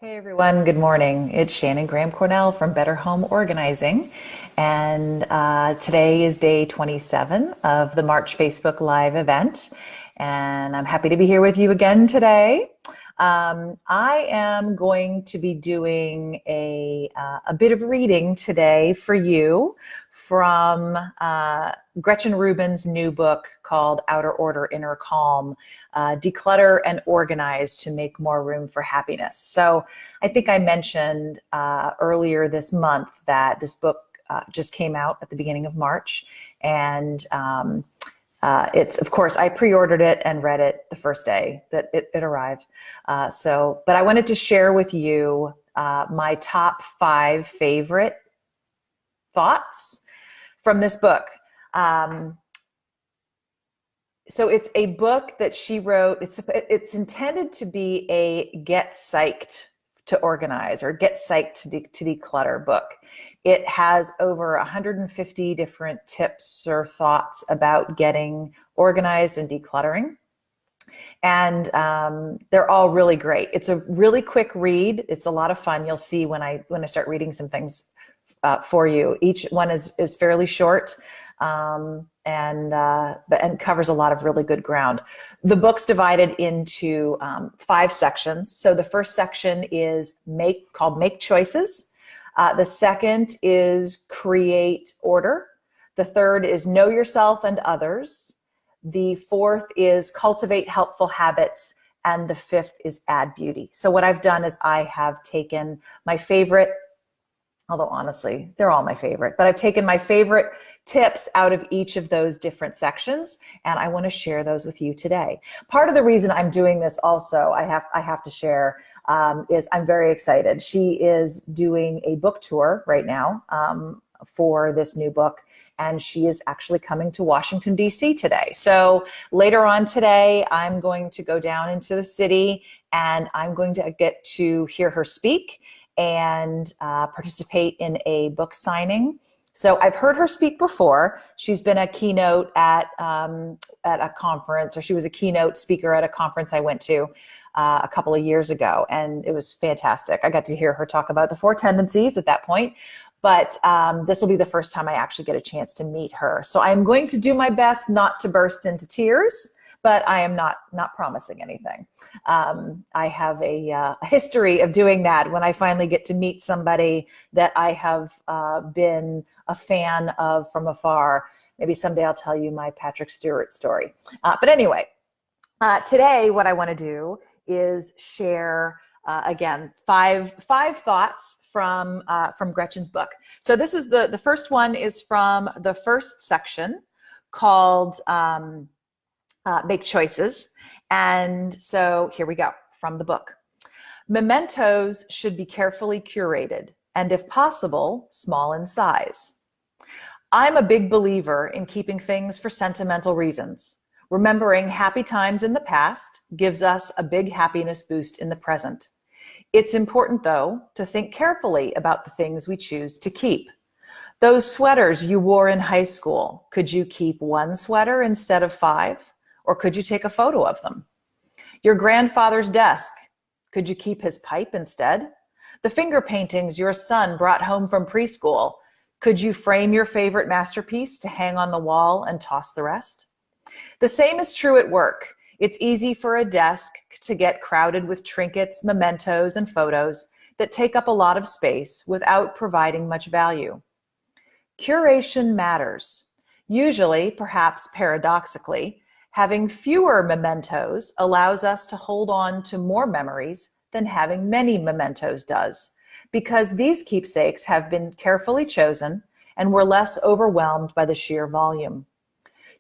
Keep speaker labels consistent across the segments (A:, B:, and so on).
A: Hey everyone, good morning. It's Shannon Graham Cornell from Better Home Organizing. And today is day 27 of the March Facebook Live event. And I'm happy to be here with you again today. I am going to be doing a bit of reading today for you from Gretchen Rubin's new book called Outer Order, Inner Calm, Declutter and Organize to Make More Room for Happiness. So I think I mentioned earlier this month that this book just came out at the beginning of March. And it's, of course, I pre-ordered it and read it the first day that it arrived. But I wanted to share with you my top 5 favorite thoughts from this book. So it's a book that she wrote. It's intended to be a get psyched to organize or get psyched to declutter book. It has over 150 different tips or thoughts about getting organized and decluttering. And they're all really great. It's a really quick read. It's a lot of fun. You'll see when I start reading some things for you. Each one is fairly short and covers a lot of really good ground. The book's divided into 5 sections. So the first section is called Make Choices. The second is Create Order. The third is Know Yourself and Others. The fourth is Cultivate Helpful Habits. And the fifth is Add Beauty. So what I've done is I have taken my favorite, although honestly, they're all my favorite, but I've taken my favorite tips out of each of those different sections, and I want to share those with you today. Part of the reason I'm doing this also, I have to share, is I'm very excited. She is doing a book tour right now for this new book, and she is actually coming to Washington, D.C. today. So later on today, I'm going to go down into the city, and I'm going to get to hear her speak and participate in a book signing. So I've heard her speak before. She's been a keynote at a conference, or she was a keynote speaker at a conference I went to a couple of years ago, and it was fantastic. I got to hear her talk about the 4 tendencies at that point, but this will be the first time I actually get a chance to meet her. So I'm going to do my best not to burst into tears, but I am not promising anything. I have a history of doing that when I finally get to meet somebody that I have been a fan of from afar. Maybe someday I'll tell you my Patrick Stewart story. But anyway, today what I want to do is share again 5 thoughts from Gretchen's book. So this is the first one is from the first section called Make Choices. And so here we go from the book. Mementos should be carefully curated and, if possible, small in size. I'm a big believer in keeping things for sentimental reasons. Remembering happy times in the past gives us a big happiness boost in the present. It's important, though, to think carefully about the things we choose to keep. Those sweaters you wore in high school, could you keep 1 sweater instead of 5? Or could you take a photo of them? Your grandfather's desk, could you keep his pipe instead? The finger paintings your son brought home from preschool, could you frame your favorite masterpiece to hang on the wall and toss the rest? The same is true at work. It's easy for a desk to get crowded with trinkets, mementos, and photos that take up a lot of space without providing much value. Curation matters. Usually, perhaps paradoxically, having fewer mementos allows us to hold on to more memories than having many mementos does, because these keepsakes have been carefully chosen and we're less overwhelmed by the sheer volume.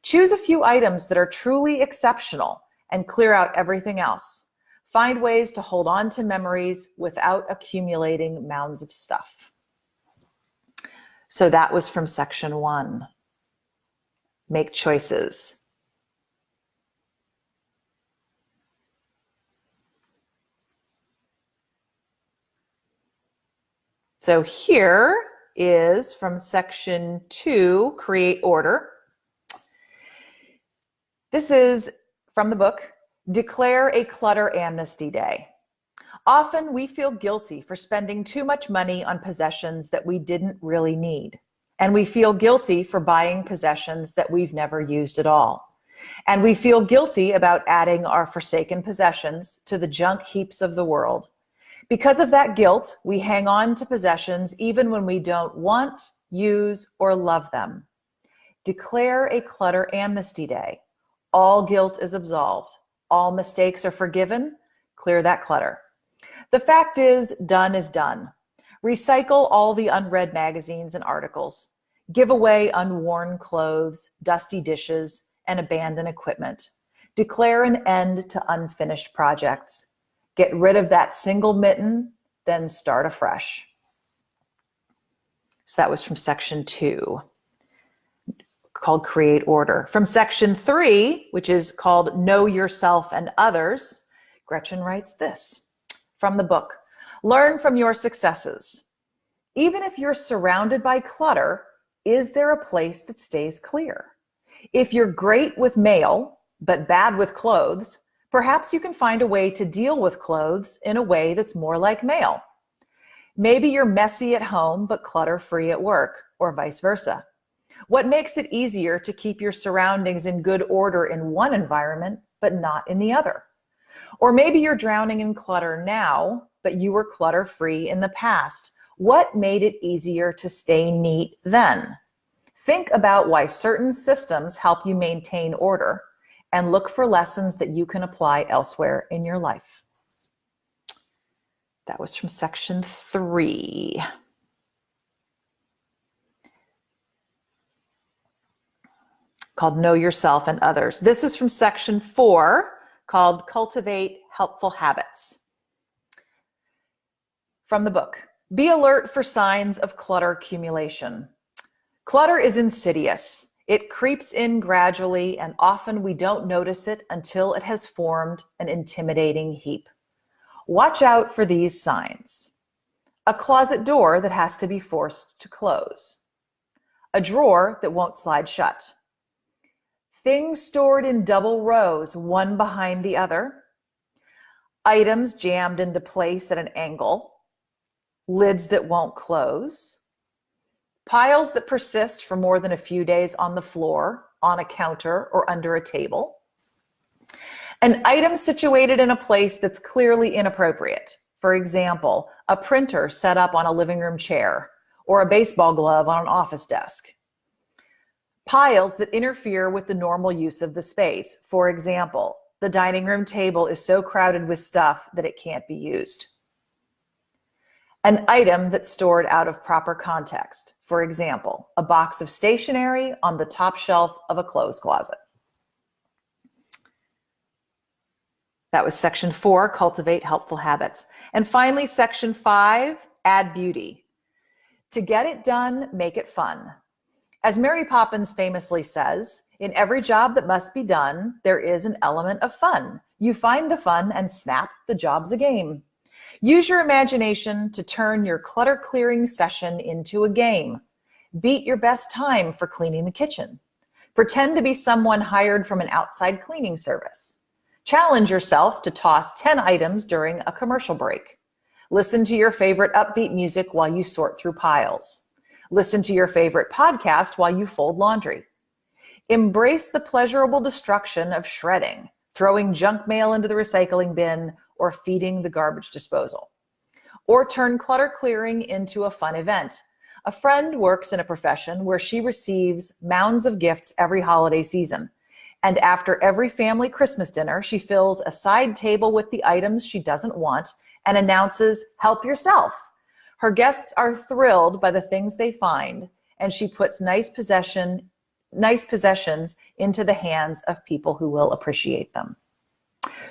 A: Choose a few items that are truly exceptional and clear out everything else. Find ways to hold on to memories without accumulating mounds of stuff. So that was from section 1. Make choices. So here is from section 2, Create Order. This is from the book, Declare a Clutter Amnesty Day. Often we feel guilty for spending too much money on possessions that we didn't really need. And we feel guilty for buying possessions that we've never used at all. And we feel guilty about adding our forsaken possessions to the junk heaps of the world. Because of that guilt, we hang on to possessions even when we don't want, use, or love them. Declare a clutter amnesty day. All guilt is absolved. All mistakes are forgiven. Clear that clutter. The fact is done. Recycle all the unread magazines and articles. Give away unworn clothes, dusty dishes, and abandoned equipment. Declare an end to unfinished projects. Get rid of that single mitten, then start afresh. So that was from section 2, called Create Order. From section 3, which is called Know Yourself and Others, Gretchen writes this from the book: learn from your successes. Even if you're surrounded by clutter, is there a place that stays clear? If you're great with mail, but bad with clothes, perhaps you can find a way to deal with clothes in a way that's more like mail. Maybe you're messy at home, but clutter-free at work, or vice versa. What makes it easier to keep your surroundings in good order in one environment, but not in the other? Or maybe you're drowning in clutter now, but you were clutter-free in the past. What made it easier to stay neat then? Think about why certain systems help you maintain order, and look for lessons that you can apply elsewhere in your life. That was from section 3. Called Know Yourself and Others. This is from section 4, called Cultivate Helpful Habits. From the book, be alert for signs of clutter accumulation. Clutter is insidious. It creeps in gradually, and often we don't notice it until it has formed an intimidating heap. Watch out for these signs. A closet door that has to be forced to close. A drawer that won't slide shut. Things stored in double rows, one behind the other. Items jammed into place at an angle. Lids that won't close. Piles that persist for more than a few days on the floor, on a counter, or under a table. An item situated in a place that's clearly inappropriate. For example, a printer set up on a living room chair, or a baseball glove on an office desk. Piles that interfere with the normal use of the space. For example, the dining room table is so crowded with stuff that it can't be used. An item that's stored out of proper context. For example, a box of stationery on the top shelf of a clothes closet. That was section 4, Cultivate Helpful Habits. And finally, section 5, Add Beauty. To get it done, make it fun. As Mary Poppins famously says, in every job that must be done, there is an element of fun. You find the fun and snap, the job's a game. Use your imagination to turn your clutter clearing session into a game. Beat your best time for cleaning the kitchen. Pretend to be someone hired from an outside cleaning service. Challenge yourself to toss 10 items during a commercial break. Listen to your favorite upbeat music while you sort through piles. Listen to your favorite podcast while you fold laundry. Embrace the pleasurable destruction of shredding, throwing junk mail into the recycling bin, or feeding the garbage disposal. Or turn clutter clearing into a fun event. A friend works in a profession where she receives mounds of gifts every holiday season. And after every family Christmas dinner, she fills a side table with the items she doesn't want and announces, "Help yourself." Her guests are thrilled by the things they find, and she puts nice possessions into the hands of people who will appreciate them.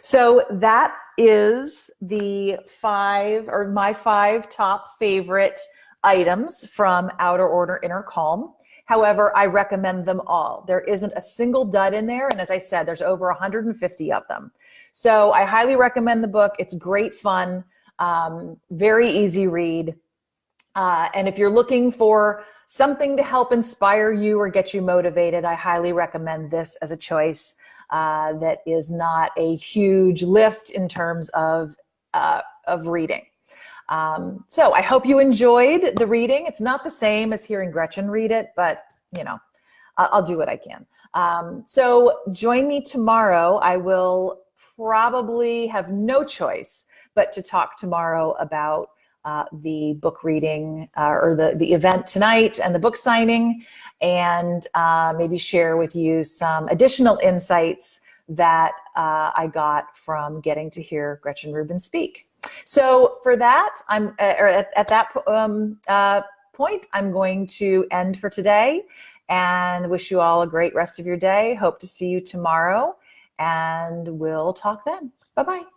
A: So that is the my five top favorite items from Outer Order, Inner Calm. However, I recommend them all. There isn't a single dud in there. And as I said, there's over 150 of them. So I highly recommend the book. It's great fun, very easy read. And if you're looking for something to help inspire you or get you motivated, I highly recommend this as a choice that is not a huge lift in terms of of reading. So I hope you enjoyed the reading. It's not the same as hearing Gretchen read it, but you know, I'll do what I can. So join me tomorrow. I will probably have no choice but to talk tomorrow about the book reading or the event tonight and the book signing, and maybe share with you some additional insights that I got from getting to hear Gretchen Rubin speak. So for that, at that point, I'm going to end for today and wish you all a great rest of your day. Hope to see you tomorrow, and we'll talk then. Bye-bye.